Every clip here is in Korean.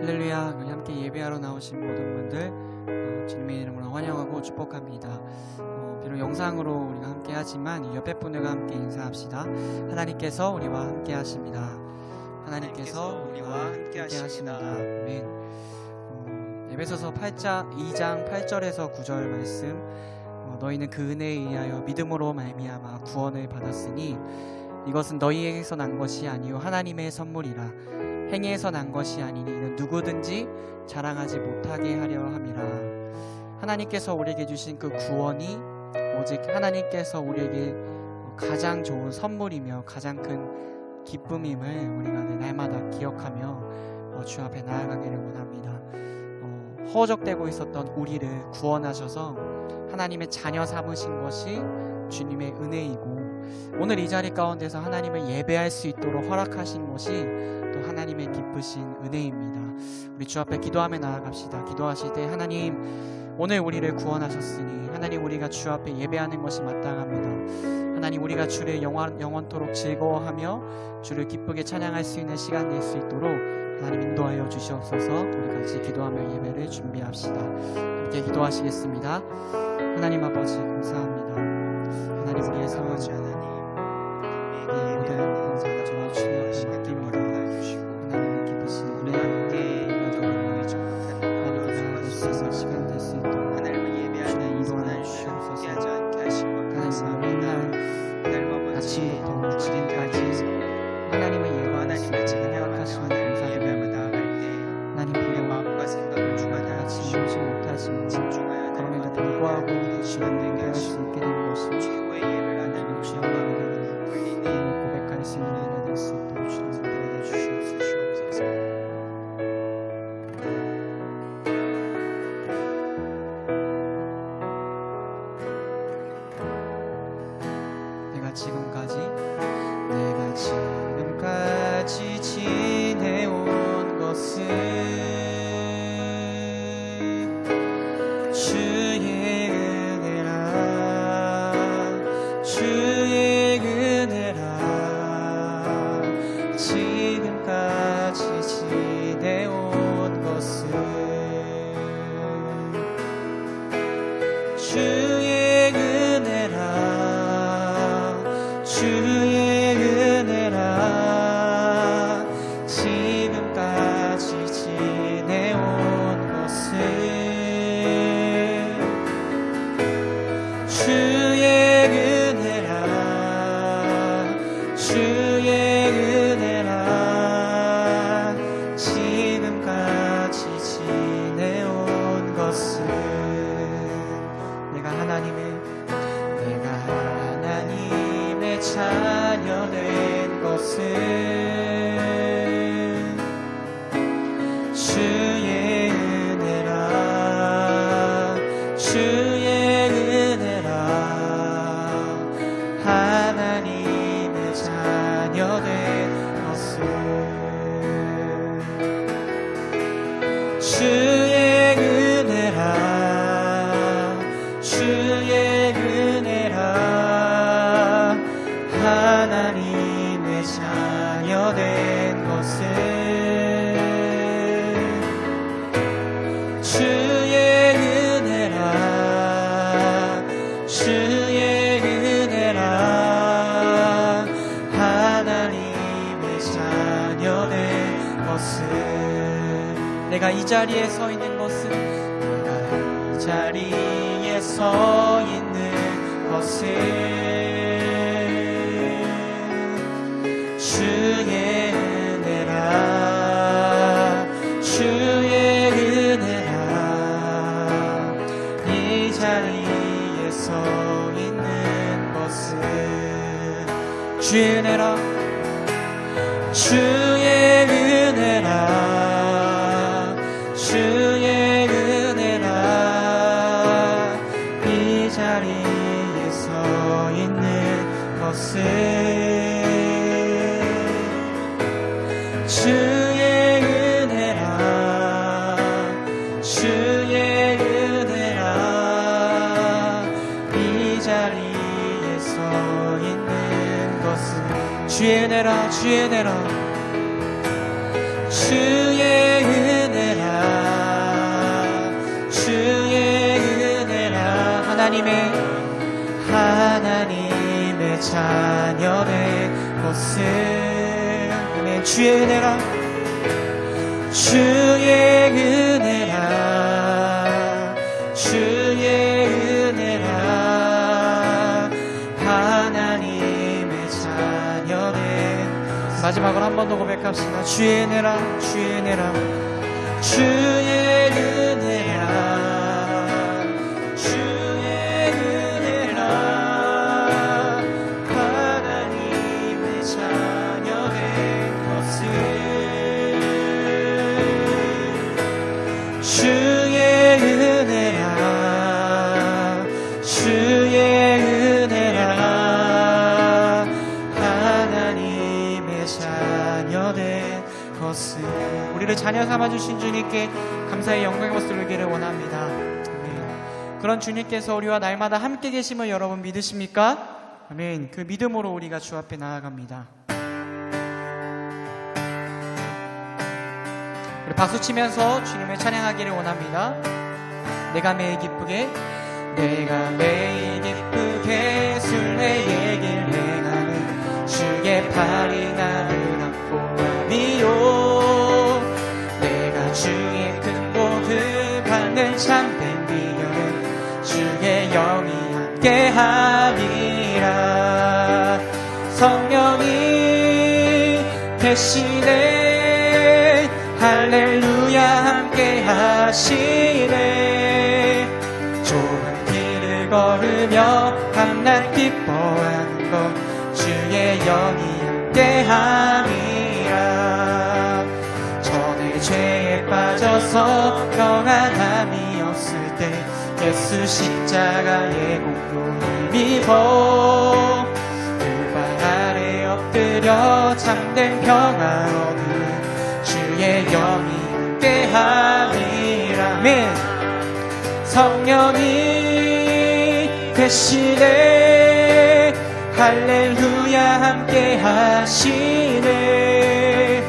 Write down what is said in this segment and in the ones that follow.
할렐루야. 함께 예배하러 나오신 모든 분들 주님의 이름으로 환영하고 축복합니다. 비록 영상으로 우리가 함께 하지만 옆에 분들과 함께 인사합시다. 하나님께서 우리와 함께 하십니다. 하나님께서 우리와 함께 하십니다. 아멘. 에베소서 2장 8절에서 9절 말씀, 너희는 그 은혜에 의하여 믿음으로 말미암아 구원을 받았으니 이것은 너희에게서 난 것이 아니요 하나님의 선물이라. 행위에서 난 것이 아니니 이는 누구든지 자랑하지 못하게 하려 함이라. 하나님께서 우리에게 주신 그 구원이 오직 하나님께서 우리에게 가장 좋은 선물이며 가장 큰 기쁨임을 우리가 날마다 기억하며 주 앞에 나아가기를 원합니다. 허적되고 있었던 우리를 구원하셔서 하나님의 자녀 삼으신 것이 주님의 은혜이고, 오늘 이 자리 가운데서 하나님을 예배할 수 있도록 허락하신 것이 또 하나님의 기쁘신 은혜입니다. 우리 주 앞에 기도하며 나아갑시다. 기도하실 때 하나님, 오늘 우리를 구원하셨으니 하나님, 우리가 주 앞에 예배하는 것이 마땅합니다. 하나님, 우리가 주를 영원토록 즐거워하며 주를 기쁘게 찬양할 수 있는 시간 될 수 있도록 하나님 인도하여 주시옵소서. 우리 같이 기도하며 예배를 준비합시다. 함께 기도하시겠습니다. 하나님 아버지 감사합니다. 하나님, 우리의 사랑하지 하나님, 모든 감사가 저와 주님 앞에 맡깁니다. 하나님의 기쁘신 은혜 함께 하나님께 나아갈 수 있는 시간 될 수 있도록 하나님을 예배하는 인도하여 주시옵소서. 하지 않게 하신 것 감사합니다. 하나님, 아침부터 지금까지 하나님을 예배할 수 있도록 허락하시는 감사드립니다. 하나님, 비록 마음과 생각을 주마다 같이 모지 못하지만 집중하여 그럼에도 불구하고 주님을 예배할 수 있게 된 것이 최고의 예배를 하나님 주님을 올리니 고백할 수 있는 은혜가 될 수 있도록 주님을 도와내 주시옵소서. 내가 지금까지 지내온 것은 주의 은혜라, 주의 은혜라. 지금까지 지내온 것은 주의 은혜라, 주의 은혜라. 지금까지 지내온 것은 주의 은혜라, 주의 은혜라. 지금까지 지내온 것은 내가 하나님의 자녀 된 것은 주의 은혜라, 주의 은혜라. 하나님의 자녀 된 것은 주의 은혜라, 주의 은혜라. 하나님의 자녀 된 것은 주의 은혜라, 주의 은혜라. 하나님의 자녀 된 것은 내가 이 자리에 서 있는 것은 내가 이 자리에 서 있는 것은 주의 은혜라, 주의 은혜라. 이 자리에 자리에 서 있는 것은 주의 은혜라 주의 은혜라 주의 은혜라 이 자리에 서 있는 것은 주의 은혜라 주의 은혜라 이 자리에 서 있는 것은 주의 은혜라 주의 은혜라 주의 은혜라 주의 은혜라 하나님의 자녀된 것은 아멘. 주의 은혜라 주의 은혜라 주의 은혜라 하나님의 자녀된 마지막으로 한 번 더 고백합시다. 주의 은혜라 주의 은혜라 주의 은혜라 주의 은혜라 하나님의 자녀된 것은 주의 은혜라 주의 은혜라 하나님의 자녀된 것은 우리를 자녀 삼아주신 주님께 감사의 영광의 모습을 드리기를 원합니다. 아멘. 그런 주님께서 우리와 날마다 함께 계심을 여러분 믿으십니까? 아멘. 그 믿음으로 우리가 주 앞에 나아갑니다. 우리 박수치면서 주님을 찬양하기를 원합니다. 내가 매일 기쁘게 순례의 길 행하는 주의 팔이 나를 안고 하리요. 내가 주의 큰 복을 받는 참된 비결은 주의 영이 함께함이라. 성령이 계시네 할렐루야 함께하시네. 좁은 길을 걸으며 밤낮 기뻐하는 것 주의 영이 함께함이라. 전에 죄에 빠져서 평안함이 없을 때 예수 십자가의 공로 힘입어 그 발 아래 엎드려 참된 평화 얻는 주의 영이 함께함이라. 아멘. 성령이 계시네 할렐루야 함께하시네.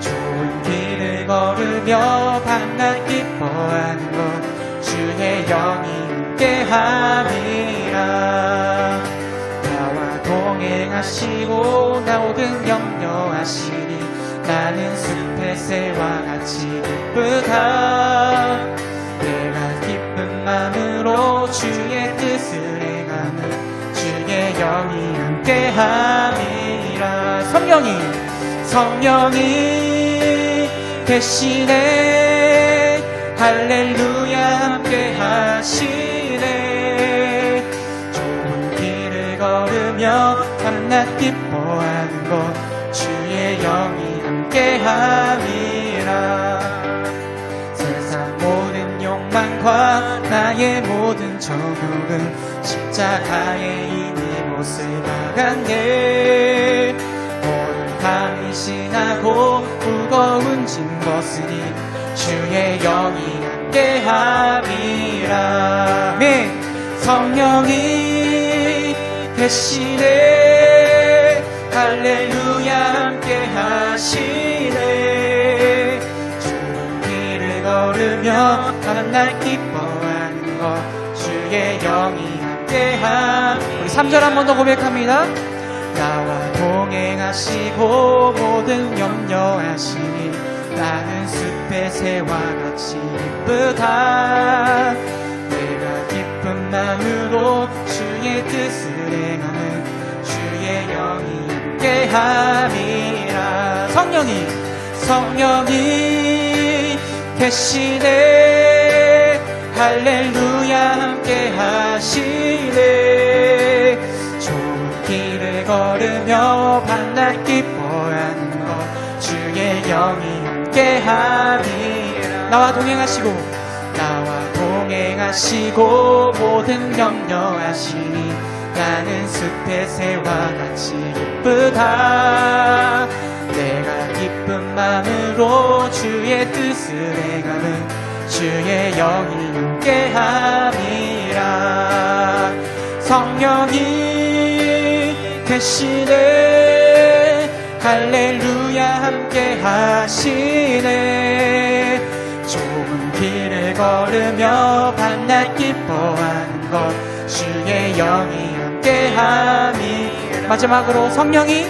좋은 길을 걸으며 밤낮 기뻐하는 것 주의 영이 함께함이라. 나와 동행하시고 나 모든 염려하시니 나는 숲의 새와 같이 기쁘다. 내가 기쁜 마음으로 주의 뜻을 행하는 주의 영이 함께함이라. 성령이 계시네 할렐루야 함께하시네. 좋은 길을 걸으며 밤낮 기뻐하는 것 주의 영이 함께함이라. 세상 모든 욕망과 나의 모든 정욕은 십자가에 이미 못을 박았네. 모든 밤이 지나고 무거운 짐 벗으니 주의 영이 함께함이라. 아멘. 성령이 계시네 할렐루야 함께하시네. 좋은 길을 걸으며 밤낮 기뻐하는 것 주의 영이 함께함. 우리 3절 한 번 더 고백합니다. 나와 동행하시고 모든 염려하시니 나는 숲의 새와 같이 기쁘다. 내가 기쁜 마음으로 주의 뜻을 행하는 주의 영이 함께함이라. 성령이 계시네 할렐루야 함께하시네. 함이라. 나와 동행하시고 모든 격려하시니 나는 숲의 새와 같이 기쁘다. 내가 기쁜 마음으로 주의 뜻을 행함은 주의 영이 함께함이라. 성령이 계시네 할렐루야 함께하시네. 좁은 길을 걸으며 밤낮 기뻐하는 것 주의 영이 함께함이. 마지막으로 성령이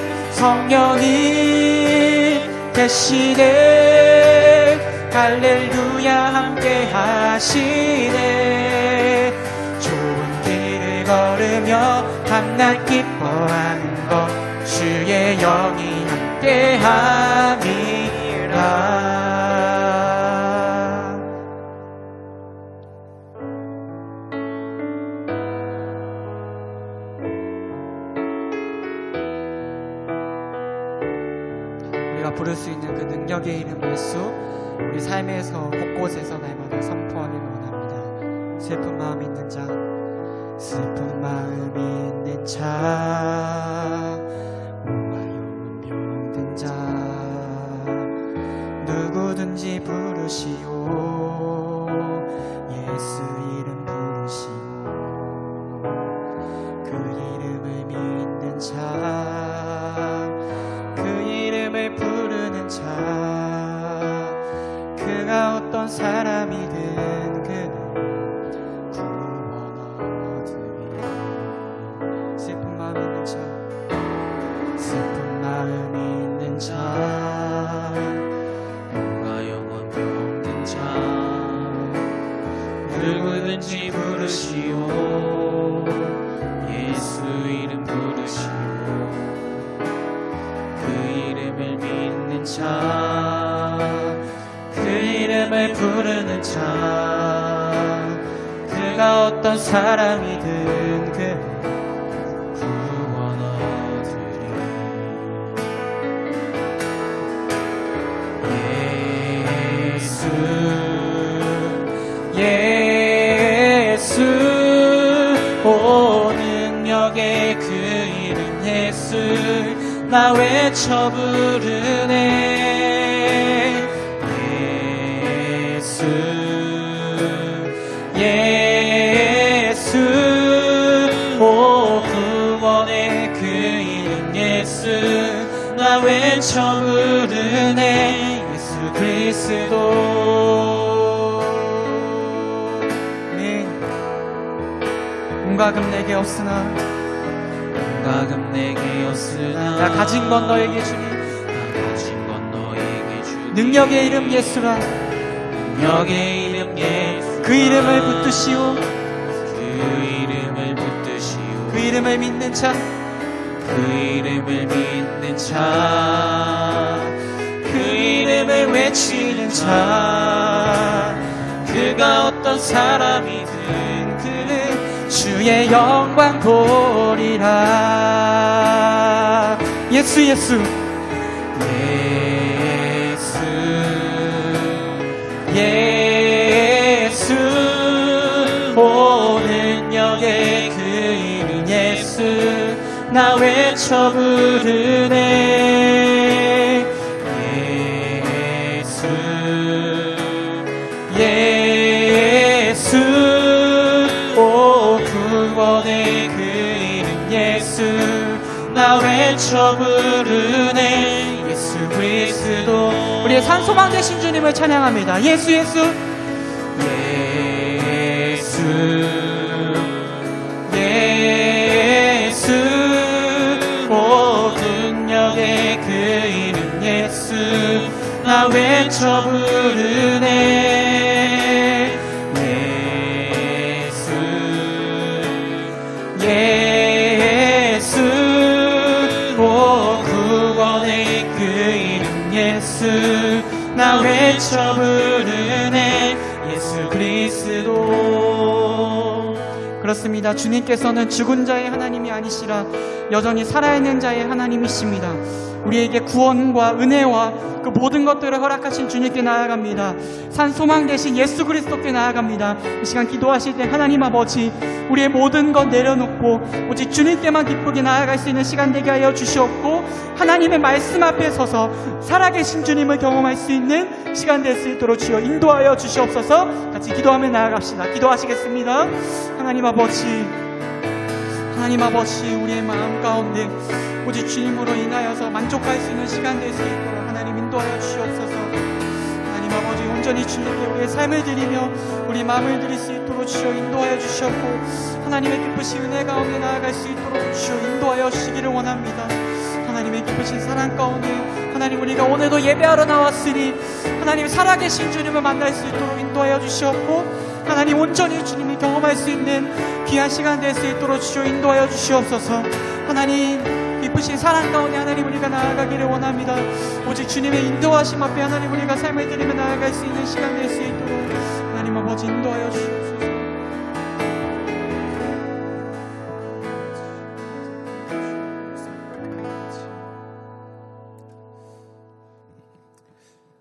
계시네 할렐루야 함께하시네. 좋은 길을 걸으며 밤낮 기뻐하는 것 주의 영이 함께함이라. 우리가 부를 수 있는 그 능력의 이름 예수, 우리 삶에서 곳곳에서 날마다 선포하기를 원합니다. 슬픈 마음 있는 자, 슬픈 마음 있는 자, 몸과 영혼 병든 자, 누구든지 부르시오. 예수 이름 부르시오. 그 이름을 믿는 자, 그 이름을 부르는 자, 그가 어떤 사람이든 그는 구원 얻으리. 슬픈 마음 있는 자, 슬픈 마음 있는 자, 몸과 영혼 병든 자, 누구든지 부르시오. 예수 이름 부르시오. 그 이름을 믿는 자, 그 이름을 부르는 자, 그가 어떤 사람이든 그 구원 얻으리. 예수 오 능력의 그 이름 예수, 나 외쳐 부르네. 예수 오 구원의 그 이름 예수, 나 외쳐 부르네. 예수 그리스도. 아멘. 온과 금 내게 없으나 온갖 금 내게 없으나 나 가진 건 너에게 주니. 나 가진 건 너에게 주니. 능력의 이름 예수라. 능력의 이름 예수, 그 이름을 붙드시오. 그 이름을 붙드시오. 그 이름을 믿는 자, 그 이름을 믿는 자, 그 이름을 외치는 자, 그가 어떤 사람이든 그는 주의 영광 보리라. 예수 예수 예수 오 능력의 그 이름 예수, 나 외쳐 부르네. 예수 오 구원의 그 이름 예수, 나 외쳐 부르네. 예수 그리스도. 우리의 산소망 되신 주님을 찬양합니다. 예수 예수 예수 오 능력의 그 이름 예수, 나 외쳐 부르네. 예수 오 구원의 그 이름 예수, 나 외쳐 부르네. 예수 그리스도. 그렇습니다. 주님께서는 죽은 자의 하나님이 아니시라 여전히 살아있는 자의 하나님이십니다. 우리에게 구원과 은혜와 그 모든 것들을 허락하신 주님께 나아갑니다. 산 소망 되신 예수 그리스도께 나아갑니다. 이 시간 기도하실 때 하나님 아버지, 우리의 모든 것 내려놓고 오직 주님께만 기쁘게 나아갈 수 있는 시간 되게 하여 주시옵고, 하나님의 말씀 앞에 서서 살아계신 주님을 경험할 수 있는 시간 될 수 있도록 주여 인도하여 주시옵소서. 같이 기도하며 나아갑시다. 기도하시겠습니다. 하나님 아버지, 우리의 마음 가운데 오직 주님으로 인하여서 만족할 수 있는 시간 될 수 있도록 하나님 인도하여 주시옵소서. 하나님 아버지, 온전히 주님께 우리의 삶을 드리며 우리 마음을 드릴 수 있도록 주여 인도하여 주시옵고, 하나님의 기쁘신 은혜 가운데 나아갈 수 있도록 주여 인도하여 주시기를 원합니다. 하나님의 기쁘신 사랑 가운데 하나님, 우리가 오늘도 예배하러 나왔으니 하나님 살아계신 주님을 만날 수 있도록 인도하여 주시옵고, 하나님 온전히 주님을 경험할 수 있는 귀한 시간 될 수 있도록 주여 인도하여 주시옵소서. 하나님 기쁘신 사랑 가운데 하나님 우리가 나아가기를 원합니다. 오직 주님의 인도하심 앞에 하나님 우리가 삶을 드리며 나아갈 수 있는 시간 될 수 있도록 하나님 아버지 인도하여 주시옵소서.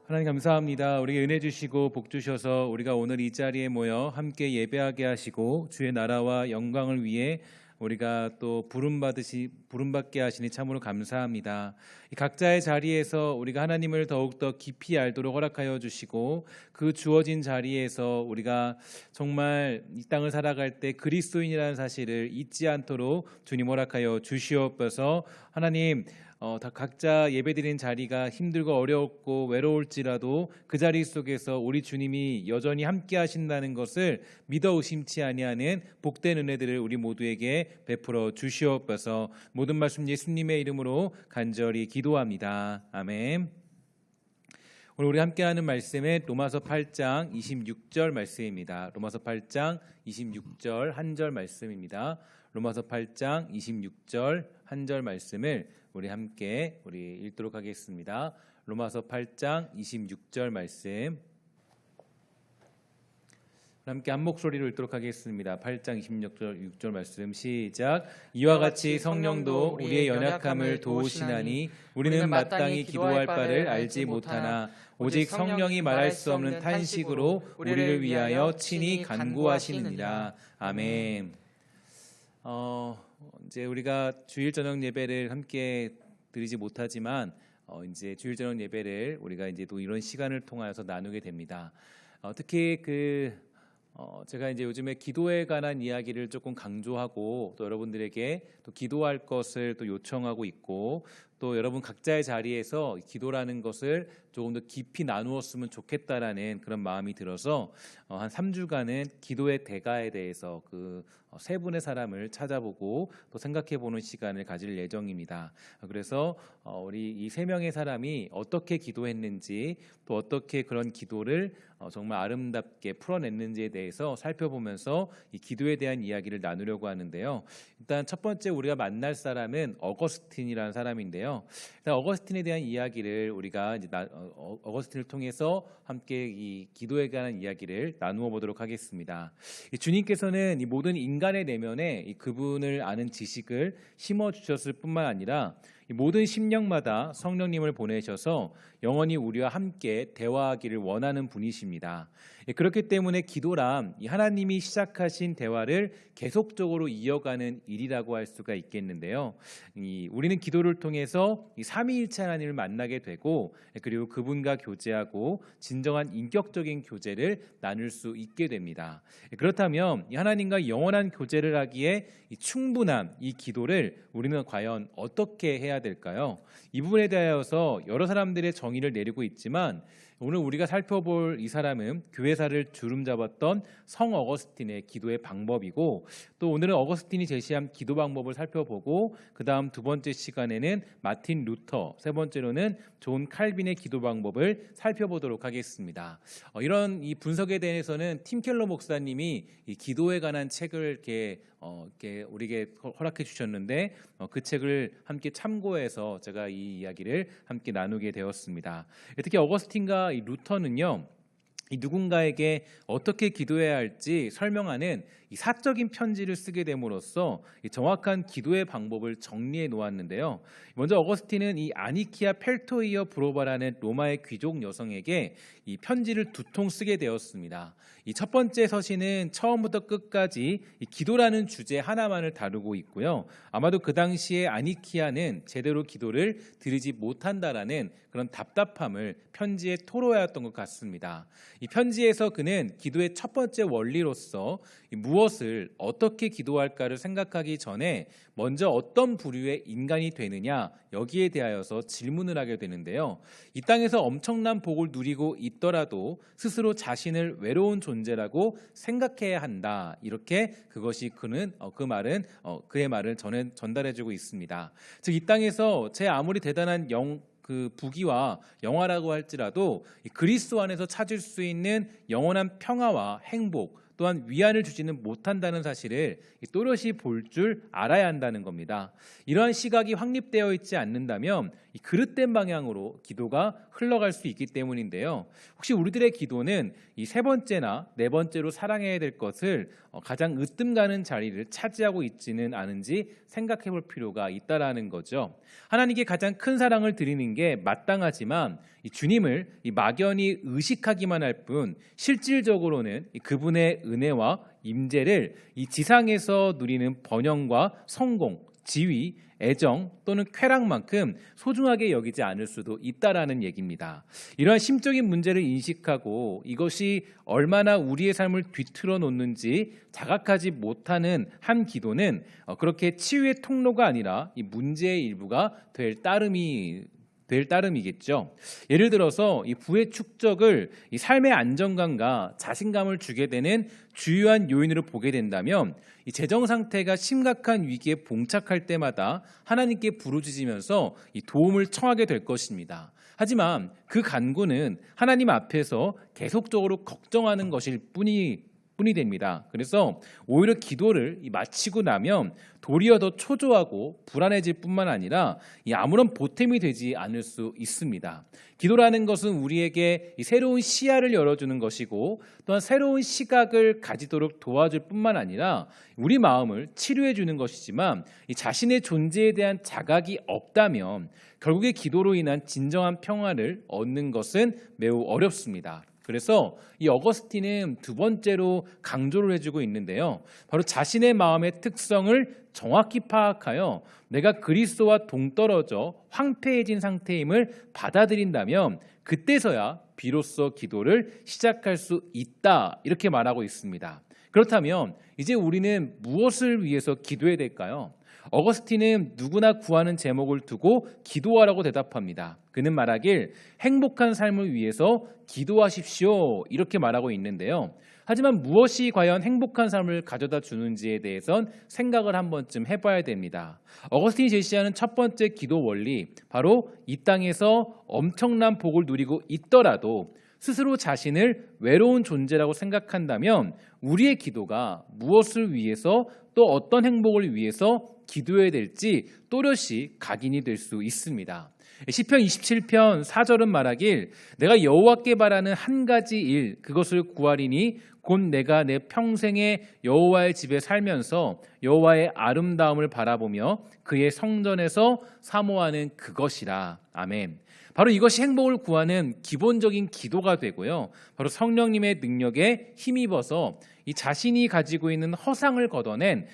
하나님 감사합니다. 우리에게 은혜 주시고 복 주셔서 우리가 오늘 이 자리에 모여 함께 예배하게 하시고 주의 나라와 영광을 위해 우리가 또 부름받게 하시니 참으로 감사합니다. 이 각자의 자리에서 우리가 하나님을 더욱더 깊이 알도록 허락하여 주시고, 그 주어진 자리에서 우리가 정말 이 땅을 살아갈 때 그리스도인이라는 사실을 잊지 않도록 주님 허락하여 주시옵소서. 하나님, 다 각자 예배드리는 자리가 힘들고 어렵고 외로울지라도 그 자리 속에서 우리 주님이 여전히 함께 하신다는 것을 믿어 의심치 아니하는 복된 은혜들을 우리 모두에게 베풀어 주시옵소서. 모든 말씀 예수님의 이름으로 간절히 기도합니다. 아멘. 오늘 우리 함께하는 말씀은 로마서 8장 26절 말씀입니다. 로마서 8장 26절 한 절 말씀입니다. 로마서 8장 26절 한 절 말씀을 우리 함께 읽도록 하겠습니다. 로마서 8장 26절 말씀 함께 한 목소리로 읽도록 하겠습니다. 8장 26절 말씀 시작. 이와 같이 성령도 우리의 연약함을 도우시나니 우리는 마땅히 기도할 바를 알지 못하나 오직 성령이 말할 수 없는 탄식으로 우리를 위하여 친히 간구하시느니라. 아멘. 이제 우리가 주일 저녁 예배를 함께 드리지 못하지만 이제 주일 저녁 예배를 우리가 이제 또 이런 시간을 통하여서 나누게 됩니다. 특히 제가 이제 요즘에 기도에 관한 이야기를 조금 강조하고 또 여러분들에게 또 기도할 것을 또 요청하고 있고, 또 여러분 각자의 자리에서 기도라는 것을 조금 더 깊이 나누었으면 좋겠다라는 그런 마음이 들어서 한 3주간은 기도의 대가에 대해서 세 분의 사람을 찾아보고 또 생각해보는 시간을 가질 예정입니다. 그래서 우리 이 세 명의 사람이 어떻게 기도했는지, 또 어떻게 그런 기도를 정말 아름답게 풀어냈는지에 대해서 살펴보면서 이 기도에 대한 이야기를 나누려고 하는데요. 일단 첫 번째 우리가 만날 사람은 어거스틴이라는 사람인데요. 일단 어거스틴에 대한 이야기를 우리가 이제 어거스틴을 통해서 함께 이 기도에 관한 이야기를 나누어 보도록 하겠습니다. 주님께서는 이 모든 인간의 내면에 그분을 아는 지식을 심어 주셨을 뿐만 아니라 모든 심령마다 성령님을 보내셔서 영원히 우리와 함께 대화하기를 원하는 분이십니다. 그렇기 때문에 기도란 하나님이 시작하신 대화를 계속적으로 이어가는 일이라고 할 수가 있겠는데요. 우리는 기도를 통해서 삼위일체 하나님을 만나게 되고, 그리고 그분과 교제하고 진정한 인격적인 교제를 나눌 수 있게 됩니다. 그렇다면 하나님과 영원한 교제를 하기에 충분한 이 기도를 우리는 과연 어떻게 해야 될까요? 이 부분에 대하여서 여러 사람들의 정의를 내리고 있지만, 오늘 우리가 살펴볼 이 사람은 교회사를 주름잡았던 성 어거스틴의 기도의 방법이고, 또 오늘은 어거스틴이 제시한 기도 방법을 살펴보고, 그 다음 두 번째 시간에는 마틴 루터, 세 번째로는 존 칼빈의 기도 방법을 살펴보도록 하겠습니다. 이런 이 분석에 대해서는 팀 켈러 목사님이 이 기도에 관한 책을 이렇게 우리에게 허락해 주셨는데, 그 책을 함께 참고해서 제가 이 이야기를 함께 나누게 되었습니다. 특히 어거스틴과 이 루터는요, 이 누군가에게 어떻게 기도해야 할지 설명하는 이 이 사적인 편지를 쓰게 됨으로써 이 정확한 기도의 방법을 정리해 놓았는데요. 먼저 어거스틴은 이 아니키아 펠토이어 브로바라는 로마의 귀족 여성에게 이 편지를 2통 쓰게 되었습니다. 이 첫 번째 서신은 처음부터 끝까지 이 기도라는 주제 하나만을 다루고 있고요. 아마도 그 당시에 아니키아는 제대로 기도를 드리지 못한다라는 그런 답답함을 편지에 토로하였던 것 같습니다. 이 편지에서 그는 기도의 첫 번째 원리로서 무엇을 어떻게 기도할까를 생각하기 전에 먼저 어떤 부류의 인간이 되느냐 여기에 대하여서 질문을 하게 되는데요. 이 땅에서 엄청난 복을 누리고 있더라도 스스로 자신을 외로운 존재라고 생각해야 한다. 이렇게 그것이 그의 말을 전달해주고 있습니다. 즉 이 땅에서 제 아무리 대단한 부귀와 영화라고 할지라도 그리스도 안에서 찾을 수 있는 영원한 평화와 행복 또한 위안을 주지는 못한다는 사실을 또렷이 볼 줄 알아야 한다는 겁니다. 이러한 시각이 확립되어 있지 않는다면 이 그릇된 방향으로 기도가 흘러갈 수 있기 때문인데요. 혹시 우리들의 기도는 이 세 번째나 네 번째로 사랑해야 될 것을 가장 으뜸 가는 자리를 차지하고 있지는 않은지 생각해 볼 필요가 있다라는 거죠. 하나님께 가장 큰 사랑을 드리는 게 마땅하지만 이 주님을 이 막연히 의식하기만 할 뿐 실질적으로는 그분의 은혜와 임재를 이 지상에서 누리는 번영과 성공, 지위, 애정 또는 쾌락만큼 소중하게 여기지 않을 수도 있다라는 얘기입니다. 이러한 심적인 문제를 인식하고 이것이 얼마나 우리의 삶을 뒤틀어 놓는지 자각하지 못하는 한 기도는 그렇게 치유의 통로가 아니라 이 문제의 일부가 될 따름이겠죠. 예를 들어서 이 부의 축적을 이 삶의 안정감과 자신감을 주게 되는 주요한 요인으로 보게 된다면 이 재정 상태가 심각한 위기에 봉착할 때마다 하나님께 부르짖으면서 이 도움을 청하게 될 것입니다. 하지만 그 간구는 하나님 앞에서 계속적으로 걱정하는 것일 뿐이 됩니다. 그래서 오히려 기도를 마치고 나면 도리어 더 초조하고 불안해질 뿐만 아니라 아무런 보탬이 되지 않을 수 있습니다. 기도라는 것은 우리에게 새로운 시야를 열어주는 것이고 또한 새로운 시각을 가지도록 도와줄 뿐만 아니라 우리 마음을 치료해 주는 것이지만 자신의 존재에 대한 자각이 없다면 결국에 기도로 인한 진정한 평화를 얻는 것은 매우 어렵습니다. 그래서 이 어거스틴은 두 번째로 강조를 해주고 있는데요. 바로 자신의 마음의 특성을 정확히 파악하여 내가 그리스도와 동떨어져 황폐해진 상태임을 받아들인다면 그때서야 비로소 기도를 시작할 수 있다 이렇게 말하고 있습니다. 그렇다면 이제 우리는 무엇을 위해서 기도해야 될까요? 어거스틴은 누구나 구하는 제목을 두고 기도하라고 대답합니다. 그는 말하길 행복한 삶을 위해서 기도하십시오 이렇게 말하고 있는데요. 하지만 무엇이 과연 행복한 삶을 가져다 주는지에 대해선 생각을 한 번쯤 해봐야 됩니다. 어거스틴이 제시하는 첫 번째 기도 원리, 바로 이 땅에서 엄청난 복을 누리고 있더라도 스스로 자신을 외로운 존재라고 생각한다면 우리의 기도가 무엇을 위해서 또 어떤 행복을 위해서 기도해야 될지 또렷이 각인이 될 수 있습니다. 시편 27편 4절은 말하길 내가 여호와께 바라는 한 가지 일 그것을 구하리니 곧 내가 내 평생에 여호와의 집에 살면서 여호와의 아름다움을 바라보며 그의 성전에서 사모하는 그것이라. 아멘. 바로 이것이 행복을 구하는 기본적인 기도가 되고요. 바로 성령님의 능력에 힘입어서 이 자신이 가지고 있는 허상을 걷어낸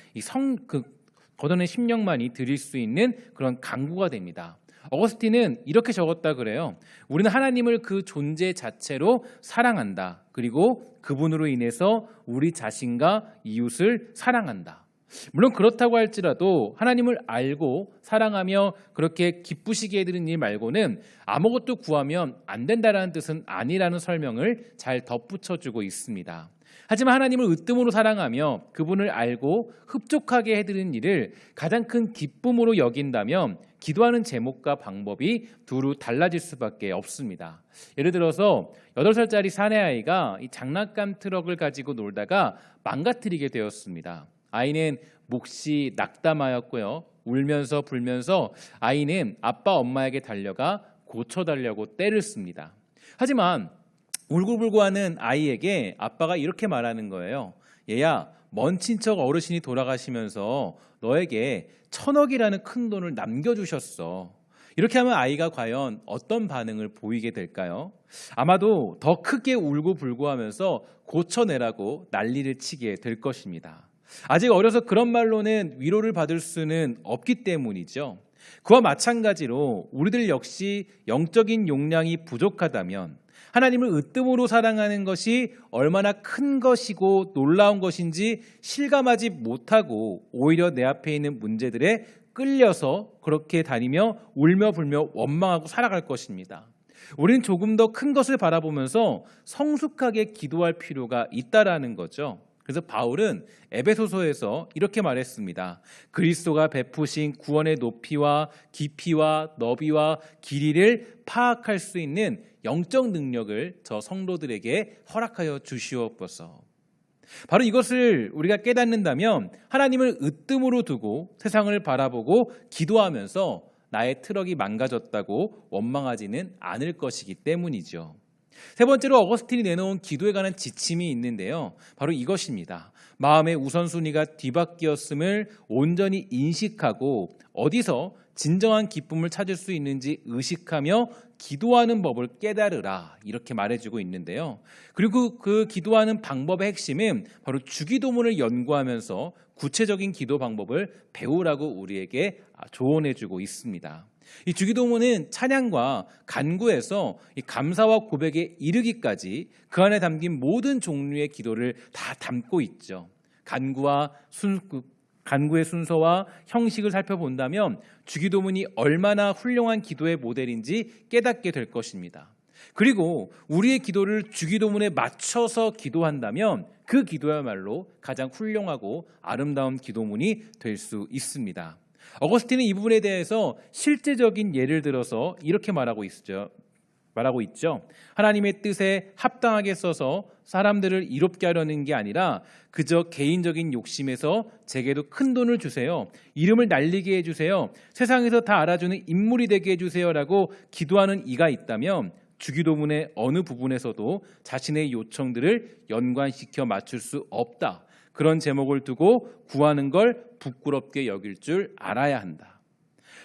걷어낸 심령만이 드릴 수 있는 그런 간구가 됩니다. 어거스틴은 이렇게 적었다 그래요. 우리는 하나님을 그 존재 자체로 사랑한다. 그리고 그분으로 인해서 우리 자신과 이웃을 사랑한다. 물론 그렇다고 할지라도 하나님을 알고 사랑하며 그렇게 기쁘시게 해드리는 일 말고는 아무것도 구하면 안 된다라는 뜻은 아니라는 설명을 잘 덧붙여주고 있습니다. 하지만 하나님을 으뜸으로 사랑하며 그분을 알고 흡족하게 해드리는 일을 가장 큰 기쁨으로 여긴다면 기도하는 제목과 방법이 두루 달라질 수밖에 없습니다. 예를 들어서 8살짜리 사내아이가 이 장난감 트럭을 가지고 놀다가 망가뜨리게 되었습니다. 아이는 몹시 낙담하였고요. 울면서 불면서 아이는 아빠 엄마에게 달려가 고쳐달라고 떼를 씁니다. 하지만 울고불고하는 아이에게 아빠가 이렇게 말하는 거예요. 얘야, 먼 친척 어르신이 돌아가시면서 너에게 1,000억이라는 큰 돈을 남겨주셨어. 이렇게 하면 아이가 과연 어떤 반응을 보이게 될까요? 아마도 더 크게 울고불고하면서 고쳐내라고 난리를 치게 될 것입니다. 아직 어려서 그런 말로는 위로를 받을 수는 없기 때문이죠. 그와 마찬가지로 우리들 역시 영적인 용량이 부족하다면 하나님을 으뜸으로 사랑하는 것이 얼마나 큰 것이고 놀라운 것인지 실감하지 못하고 오히려 내 앞에 있는 문제들에 끌려서 그렇게 다니며 울며 불며 원망하고 살아갈 것입니다. 우리는 조금 더 큰 것을 바라보면서 성숙하게 기도할 필요가 있다라는 거죠. 그래서 바울은 에베소서에서 이렇게 말했습니다. 그리스도가 베푸신 구원의 높이와 깊이와 너비와 길이를 파악할 수 있는 영적 능력을 저 성도들에게 허락하여 주시옵소서. 바로 이것을 우리가 깨닫는다면 하나님을 으뜸으로 두고 세상을 바라보고 기도하면서 나의 트럭이 망가졌다고 원망하지는 않을 것이기 때문이죠. 세 번째로 어거스틴이 내놓은 기도에 관한 지침이 있는데요. 바로 이것입니다. 마음의 우선순위가 뒤바뀌었음을 온전히 인식하고 어디서 진정한 기쁨을 찾을 수 있는지 의식하며 기도하는 법을 깨달으라, 이렇게 말해주고 있는데요. 그리고 그 기도하는 방법의 핵심은 바로 주기도문을 연구하면서 구체적인 기도 방법을 배우라고 우리에게 조언해주고 있습니다. 이 주기도문은 찬양과 간구에서 이 감사와 고백에 이르기까지 그 안에 담긴 모든 종류의 기도를 다 담고 있죠. 간구의 순서와 형식을 살펴본다면 주기도문이 얼마나 훌륭한 기도의 모델인지 깨닫게 될 것입니다. 그리고 우리의 기도를 주기도문에 맞춰서 기도한다면 그 기도야말로 가장 훌륭하고 아름다운 기도문이 될 수 있습니다. 어거스틴은 이 부분에 대해서 실제적인 예를 들어서 이렇게 말하고 있죠. 하나님의 뜻에 합당하게 써서 사람들을 이롭게 하려는 게 아니라 그저 개인적인 욕심에서 제게도 큰 돈을 주세요. 이름을 날리게 해주세요. 세상에서 다 알아주는 인물이 되게 해주세요라고 기도하는 이가 있다면 주기도문의 어느 부분에서도 자신의 요청들을 연관시켜 맞출 수 없다. 그런 제목을 두고 구하는 걸 부끄럽게 여길 줄 알아야 한다.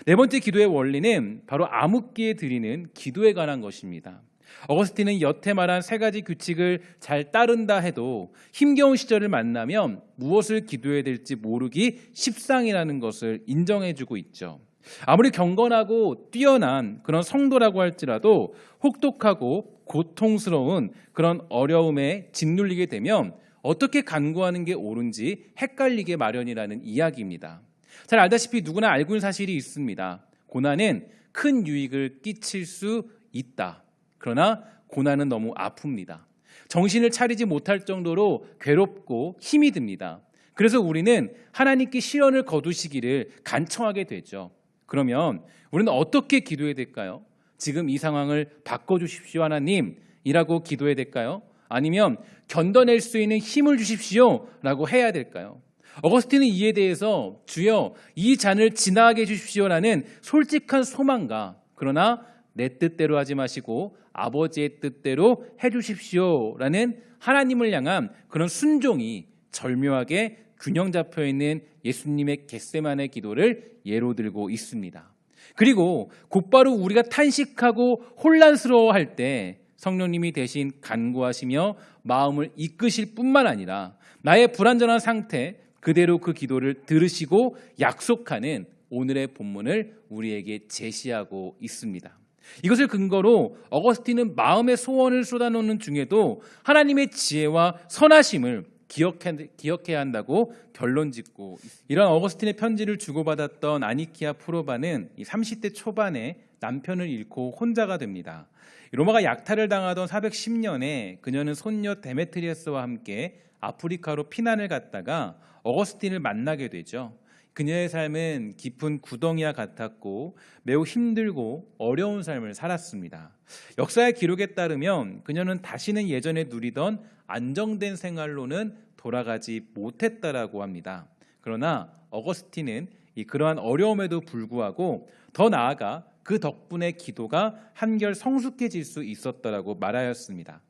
네 번째 기도의 원리는 바로 암흑기에 드리는 기도에 관한 것입니다. 어거스틴은 여태 말한 세 가지 규칙을 잘 따른다 해도 힘겨운 시절을 만나면 무엇을 기도해야 될지 모르기 십상이라는 것을 인정해주고 있죠. 아무리 경건하고 뛰어난 그런 성도라고 할지라도 혹독하고 고통스러운 그런 어려움에 짓눌리게 되면 어떻게 간구하는 게 옳은지 헷갈리게 마련이라는 이야기입니다. 잘 알다시피 누구나 알고 있는 사실이 있습니다. 고난은 큰 유익을 끼칠 수 있다. 그러나 고난은 너무 아픕니다. 정신을 차리지 못할 정도로 괴롭고 힘이 듭니다. 그래서 우리는 하나님께 시련을 거두시기를 간청하게 되죠. 그러면 우리는 어떻게 기도해야 될까요? 지금 이 상황을 바꿔주십시오 하나님이라고 기도해야 될까요? 아니면 견뎌낼 수 있는 힘을 주십시오 라고 해야 될까요? 어거스틴은 이에 대해서 주여 이 잔을 지나가게 해주십시오라는 솔직한 소망과 그러나 내 뜻대로 하지 마시고 아버지의 뜻대로 해주십시오라는 하나님을 향한 그런 순종이 절묘하게 균형 잡혀 있는 예수님의 겟세마네 기도를 예로 들고 있습니다. 그리고 곧바로 우리가 탄식하고 혼란스러워할 때 성령님이 대신 간구하시며 마음을 이끄실 뿐만 아니라 나의 불완전한 상태 그대로 그 기도를 들으시고 약속하는 오늘의 본문을 우리에게 제시하고 있습니다. 이것을 근거로 어거스틴은 마음의 소원을 쏟아놓는 중에도 하나님의 지혜와 선하심을 기억해야 한다고 결론짓고 이런 어거스틴의 편지를 주고받았던 아니키아 프로바는 30대 초반에 남편을 잃고 혼자가 됩니다. 로마가 약탈을 당하던 410년에 그녀는 손녀 데메트리어스와 함께 아프리카로 피난을 갔다가 어거스틴을 만나게 되죠. 그녀의 삶은 깊은 구덩이와 같았고 매우 힘들고 어려운 삶을 살았습니다. 역사의 기록에 따르면 그녀는 다시는 예전에 누리던 안정된 생활로는 돌아가지 못했다라고 합니다. 그러나 어거스틴은 그러한 어려움에도 불구하고 더 나아가 그 덕분에 기도가 한결 성숙해질 수 있었다라고 말하였습니다.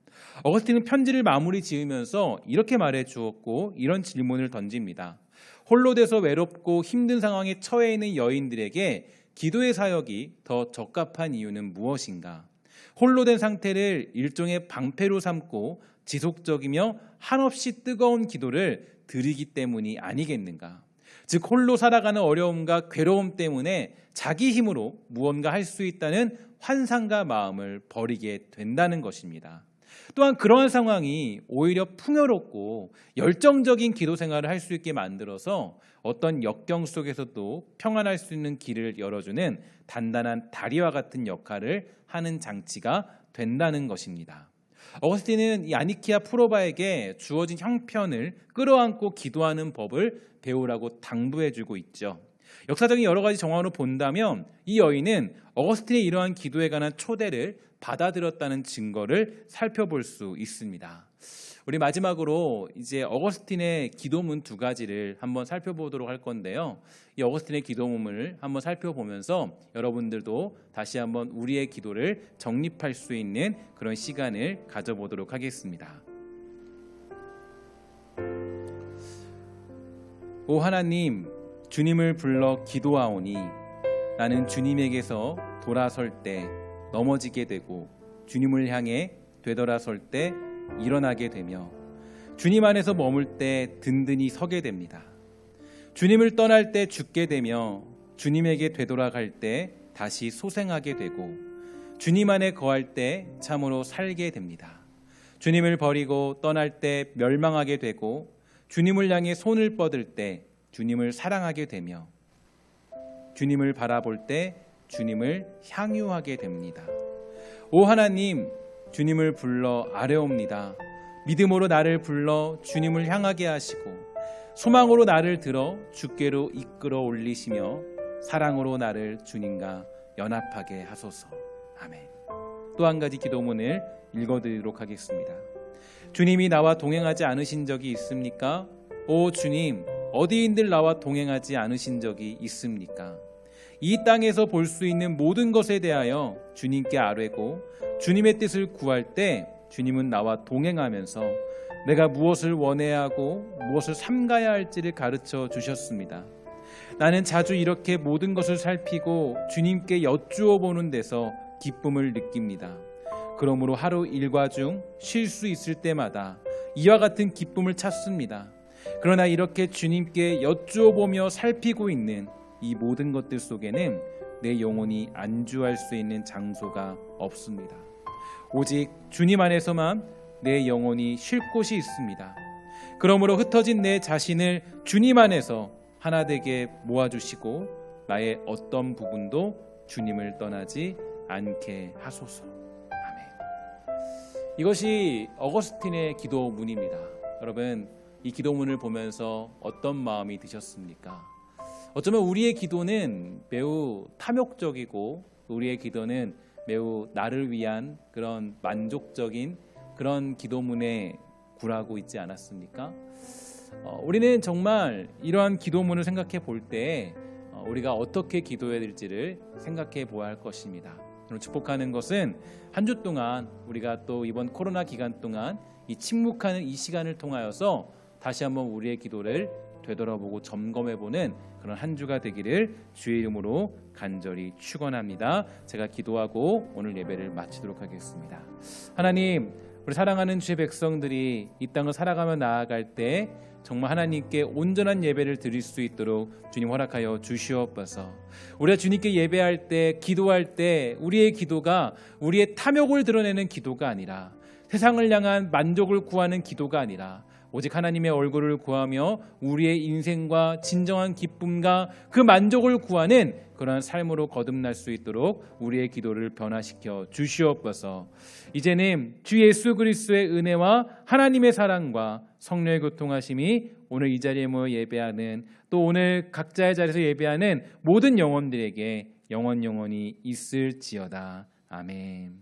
어거스틴은 편지를 마무리 지으면서 이렇게 말해 주었고 이런 질문을 던집니다. 홀로 돼서 외롭고 힘든 상황에 처해 있는 여인들에게 기도의 사역이 더 적합한 이유는 무엇인가? 홀로 된 상태를 일종의 방패로 삼고 지속적이며 한없이 뜨거운 기도를 드리기 때문이 아니겠는가? 즉 홀로 살아가는 어려움과 괴로움 때문에 자기 힘으로 무언가 할 수 있다는 환상과 마음을 버리게 된다는 것입니다. 또한 그러한 상황이 오히려 풍요롭고 열정적인 기도 생활을 할 수 있게 만들어서 어떤 역경 속에서도 평안할 수 있는 길을 열어주는 단단한 다리와 같은 역할을 하는 장치가 된다는 것입니다. 어거스틴은 이 아니키아 프로바에게 주어진 형편을 끌어안고 기도하는 법을 배우라고 당부해주고 있죠. 역사적인 여러 가지 정황으로 본다면 이 여인은 어거스틴의 이러한 기도에 관한 초대를 받아들였다는 증거를 살펴볼 수 있습니다. 우리 마지막으로 이제 어거스틴의 기도문 두 가지를 한번 살펴보도록 할 건데요. 이 어거스틴의 기도문을 한번 살펴보면서 여러분들도 다시 한번 우리의 기도를 정립할 수 있는 그런 시간을 가져보도록 하겠습니다. 오 하나님, 주님을 불러 기도하오니 나는 주님에게서 돌아설 때 넘어지게 되고 주님을 향해 되돌아설 때 일어나게 되며 주님 안에서 머물 때 든든히 서게 됩니다. 주님을 떠날 때 죽게 되며 주님에게 되돌아갈 때 다시 소생하게 되고 주님 안에 거할 때 참으로 살게 됩니다. 주님을 버리고 떠날 때 멸망하게 되고 주님을 향해 손을 뻗을 때 주님을 사랑하게 되며 주님을 바라볼 때 주님을 향유하게 됩니다. 오 하나님, 주님을 불러 아뢰옵니다. 믿음으로 나를 불러 주님을 향하게 하시고 소망으로 나를 들어 주께로 이끌어 올리시며 사랑으로 나를 주님과 연합하게 하소서. 아멘. 또 한 가지 기도문을 읽어드리도록 하겠습니다. 주님이 나와 동행하지 않으신 적이 있습니까? 오 주님, 어디인들 나와 동행하지 않으신 적이 있습니까? 이 땅에서 볼 수 있는 모든 것에 대하여 주님께 아뢰고 주님의 뜻을 구할 때 주님은 나와 동행하면서 내가 무엇을 원해야 하고 무엇을 삼가야 할지를 가르쳐 주셨습니다. 나는 자주 이렇게 모든 것을 살피고 주님께 여쭈어 보는 데서 기쁨을 느낍니다. 그러므로 하루 일과 중 쉴 수 있을 때마다 이와 같은 기쁨을 찾습니다. 그러나 이렇게 주님께 여쭈어 보며 살피고 있는 이 모든 것들 속에는 내 영혼이 안주할 수 있는 장소가 없습니다. 오직 주님 안에서만 내 영혼이 쉴 곳이 있습니다. 그러므로 흩어진 내 자신을 주님 안에서 하나 되게 모아주시고 나의 어떤 부분도 주님을 떠나지 않게 하소서. 아멘. 이것이 어거스틴의 기도문입니다. 여러분, 이 기도문을 보면서 어떤 마음이 드셨습니까? 어쩌면 우리의 기도는 매우 탐욕적이고 우리의 기도는 매우 나를 위한 그런 만족적인 그런 기도문에 굴하고 있지 않았습니까? 우리는 정말 이러한 기도문을 생각해 볼 때 우리가 어떻게 기도해야 될지를 생각해 보아야 할 것입니다. 오늘 축복하는 것은 한 주 동안 우리가 또 이번 코로나 기간 동안 이 침묵하는 이 시간을 통하여서 다시 한번 우리의 기도를 되돌아보고 점검해보는 그런 한 주가 되기를 주의 이름으로 간절히 축원합니다. 제가 기도하고 오늘 예배를 마치도록 하겠습니다. 하나님, 우리 사랑하는 주의 백성들이 이 땅을 살아가며 나아갈 때 정말 하나님께 온전한 예배를 드릴 수 있도록 주님 허락하여 주시옵소서. 우리가 주님께 예배할 때, 기도할 때 우리의 기도가 우리의 탐욕을 드러내는 기도가 아니라 세상을 향한 만족을 구하는 기도가 아니라 오직 하나님의 얼굴을 구하며 우리의 인생과 진정한 기쁨과 그 만족을 구하는 그러한 삶으로 거듭날 수 있도록 우리의 기도를 변화시켜 주시옵소서. 이제는 주 예수 그리스도의 은혜와 하나님의 사랑과 성령의 교통하심이 오늘 이 자리에 모여 예배하는 또 오늘 각자의 자리에서 예배하는 모든 영혼들에게 영원히 있을지어다. 아멘.